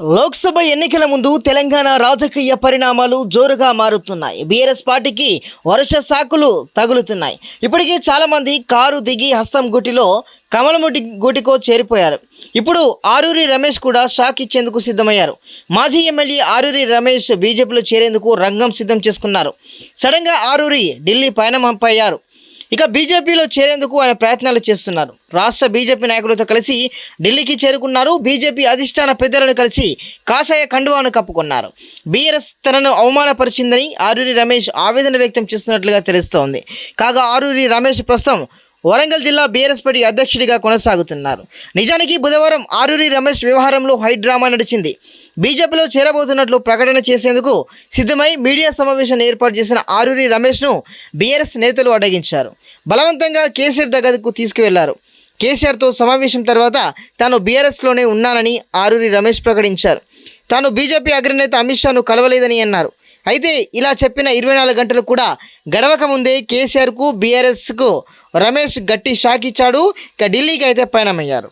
లోక్సభ ఎన్నికల ముందు తెలంగాణ రాజకీయ పరిణామాలు జోరుగా మారుతున్నాయి. బీఆర్ఎస్ పార్టీకి వరుస సాకులు తగులుతున్నాయి. ఇప్పటికే చాలామంది కారు దిగి హస్తం గుటిలో కమలముడి గూటికో చేరిపోయారు. ఇప్పుడు ఆరూరి రమేష్ కూడా షాక్ ఇచ్చేందుకు సిద్ధమయ్యారు. మాజీ ఎమ్మెల్యే ఆరూరి రమేష్ బీజేపీలో చేరేందుకు రంగం సిద్ధం చేసుకున్నారు. సడన్గా ఆరూరి ఢిల్లీ పయనమయ్యారు. ఇక బీజేపీలో చేరేందుకు ఆయన ప్రయత్నాలు చేస్తున్నారు. రాష్ట్ర బీజేపీ నాయకులతో కలిసి ఢిల్లీకి చేరుకున్నారు. బీజేపీ అధిష్టాన పెద్దలను కలిసి కాషాయ కండువాను కప్పుకున్నారు. బీఆర్ఎస్ తనను అవమానపరిచిందని ఆరూరి రమేష్ ఆవేదన వ్యక్తం చేస్తున్నట్లుగా తెలుస్తోంది. కాగా ఆరూరి రమేష్ ప్రస్తుతం వరంగల్ జిల్లా బీఆర్ఎస్ పార్టీ అధ్యక్షుడిగా కొనసాగుతున్నారు. నిజానికి బుధవారం ఆరూరి రమేష్ వ్యవహారంలో హైడ్రామా నడిచింది. బీజేపీలో చేరబోతున్నట్లు ప్రకటన చేసేందుకు సిద్ధమై మీడియా సమావేశాన్ని ఏర్పాటు చేసిన ఆరూరి రమేష్ను బీఆర్ఎస్ నేతలు అడ్డగించారు. బలవంతంగా కేసీఆర్ దగ్గరకు తీసుకువెళ్లారు. కేసీఆర్తో సమావేశం తర్వాత తాను బీఆర్ఎస్లోనే ఉన్నానని ఆరూరి రమేష్ ప్రకటించారు. తాను బీజేపీ అగ్రనేత అమిత్ షాను కలవలేదని అన్నారు. అయితే ఇలా చెప్పిన 24 గంటలు కూడా గడవక ముందే కేసీఆర్కు బీఆర్ఎస్కు రమేష్ గట్టి షాక్ ఇచ్చాడు. ఇక ఢిల్లీకి అయితే పయనమయ్యారు.